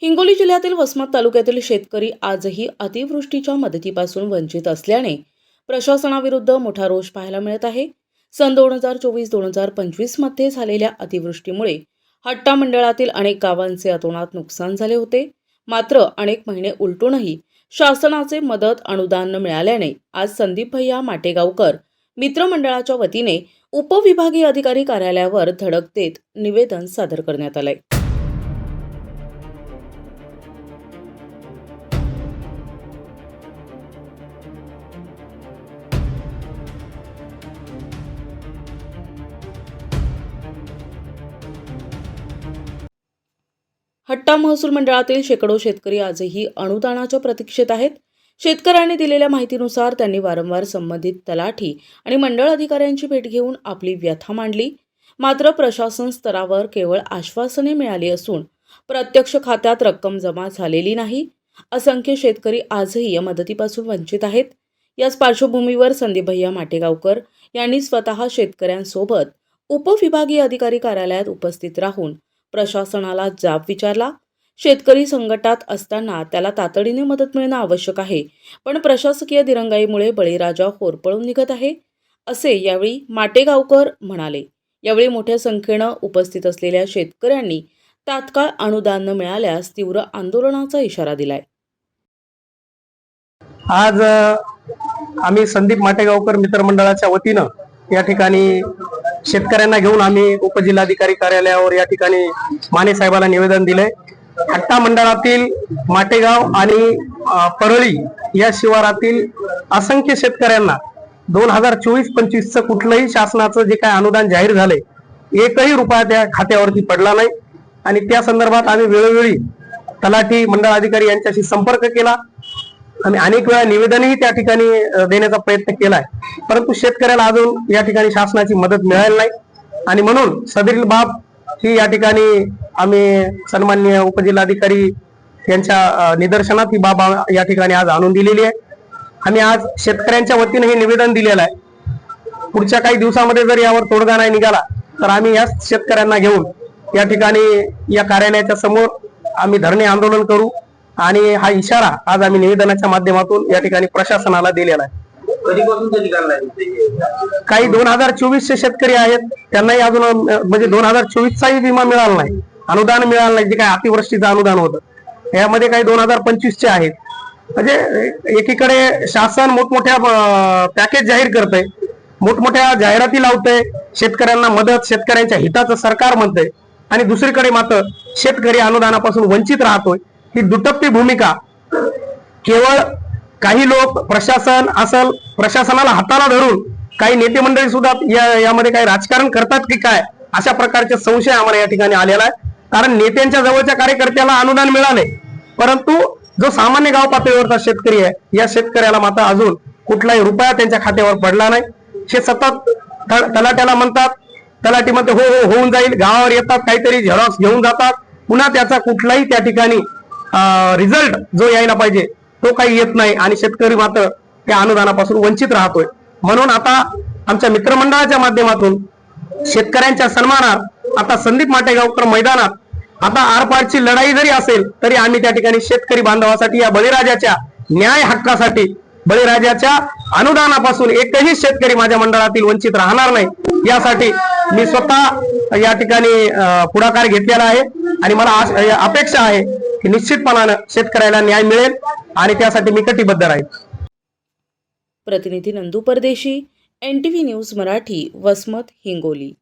हिंगोली जिल्ह्यातील वसमत तालुक्यातील शेतकरी आजही अतिवृष्टीच्या मदतीपासून वंचित असल्याने प्रशासनाविरुद्ध मोठा रोष पाहायला मिळत आहे. सन 2024-2025 मध्ये झालेल्या अतिवृष्टीमुळे हट्टा मंडळातील अनेक गावांचे अतोनात नुकसान झाले होते. मात्र अनेक महिने उलटूनही शासनाचे मदत अनुदान न मिळाल्याने आज संदीप भैया माटेगावकर मित्रमंडळाच्या वतीने उपविभागीय अधिकारी कार्यालयावर धडक देत निवेदन सादर करण्यात आले. हट्टा महसूल मंडळातील शेकडो शेतकरी आजही अनुदानाच्या प्रतीक्षेत आहेत. शेतकऱ्यांनी दिलेल्या माहितीनुसार त्यांनी वारंवार संबंधित तलाठी आणि मंडळ अधिकाऱ्यांची भेट घेऊन आपली व्यथा मांडली. मात्र प्रशासन स्तरावर केवळ आश्वासने मिळाली असून प्रत्यक्ष खात्यात रक्कम जमा झालेली नाही. असंख्य शेतकरी आजही या मदतीपासून वंचित आहेत. याच पार्श्वभूमीवर संदीप भैया माटेगावकर यांनी स्वतः शेतकऱ्यांसोबत उपविभागीय अधिकारी कार्यालयात उपस्थित राहून प्रशासनाला जाब विचारला. शेतकरी संकटात असताना त्याला तातडीने मदत मिळणं आवश्यक आहे, पण प्रशासकीय दिरंगाईमुळे बळीराजा होरपळून निघत आहे, असे यावेळी माटेगावकर म्हणाले. यावेळी मोठ्या संख्येनं उपस्थित असलेल्या शेतकऱ्यांनी तात्काळ अनुदान न मिळाल्यास तीव्र आंदोलनाचा इशारा दिलाय. आज आम्ही संदीप माटेगावकर मित्रमंडळाच्या वतीनं या ठिकाणी शेतकऱ्यांना घेऊन आम्ही उपजिल्हाधिकारी कार्यालयावर या ठिकाणी माने साहेबांना निवेदन दिलंय. हट्टा मंडळातील माटेगाव आणि परळी या शिवारातील असंख्य शेतकऱ्यांना 2024-25चं कुठलंही शासनाचं जे काय अनुदान जाहीर झालंय एकही रुपया त्या खात्यावरती पडला नाही आणि त्या संदर्भात आम्ही वेळोवेळी तलाठी मंडळ अधिकारी यांच्याशी संपर्क केला. आम्ही अनेक वेळा निवेदनही त्या ठिकाणी देण्याचा प्रयत्न केलाय, परंतु शेतकऱ्याला अजून या ठिकाणी शासनाची मदत मिळाली नाही आणि म्हणून सदरील बाब ही या ठिकाणी आम्ही सन्माननीय उपजिल्हाधिकारी यांच्या निदर्शनात ही बाब या ठिकाणी आज आणून दिलेली आहे. आम्ही आज शेतकऱ्यांच्या वतीने हे निवेदन दिलेलं आहे. पुढच्या काही दिवसामध्ये जर यावर तोडगा नाही निघाला तर आम्ही या शेतकऱ्यांना घेऊन या ठिकाणी या कार्यालयाच्या समोर आम्ही धरणे आंदोलन करू आणि हा इशारा आज आम्ही निवेदनाच्या माध्यमातून या ठिकाणी प्रशासनाला दिलेला आहे. काही 2024चे शेतकरी आहेत, त्यांनाही अजून म्हणजे 2024चाही विमा मिळाला नाही, अनुदान मिळालं नाही. जे काही अतिवृष्टीचं अनुदान होतं यामध्ये काही 2025चे आहेत. म्हणजे एकीकडे शासन मोठमोठ्या पॅकेज जाहीर करतंय, मोठमोठ्या जाहिराती लावतंय, शेतकऱ्यांना मदत, शेतकऱ्यांच्या हिताचं सरकार म्हणतंय आणि दुसरीकडे मात्र शेतकरी अनुदानापासून वंचित राहतोय. ही दुटप्पी भूमिका केवळ काही लोक प्रशासन असल, प्रशासनाला हाताला धरून काही नेते मंडळी सुद्धा यामध्ये काही राजकारण करतात की काय, अशा प्रकारचे संशय आम्हाला या ठिकाणी आलेला आहे. कारण नेत्यांच्या जवळच्या कार्यकर्त्याला अनुदान मिळाले, परंतु जो सामान्य गाव पातळीवरचा शेतकरी आहे या शेतकऱ्याला मात्र अजून कुठलाही रुपया त्यांच्या खात्यावर पडला नाही. हे सतत तलाट्याला म्हणतात, तलाठी म्हणते हो हो होऊन जाईल, गावावर येतात, काहीतरी झेरॉक्स घेऊन जातात, पुन्हा त्याचा कुठलाही त्या ठिकाणी रिझल्ट जो यायला पाहिजे तो काही येत नाही आणि शेतकरी मात्र त्या अनुदानापासून वंचित राहतोय. म्हणून आता आमच्या मित्रमंडळाच्या माध्यमातून शेतकऱ्यांच्या सन्मानात आता संदीप माटेगावकर मैदानात आता आरपारची लढाई जरी असेल तरी आम्ही त्या ठिकाणी शेतकरी बांधवासाठी, या बळीराजाच्या न्याय हक्कासाठी, बळीराजाच्या अनुदानापासून एकही शेतकरी माझ्या मंडळातील वंचित राहणार नाही, यासाठी मी स्वतः या ठिकाणी पुढाकार घेतलेला आहे आणि मला अपेक्षा आहे की निश्चितपणानं शेतकऱ्याला न्याय मिळेल आणि त्यासाठी मी कटिबद्ध राहील. प्रतिनिधी नंदू परदेशी, NTV न्यूज मराठी, वसमत, हिंगोली.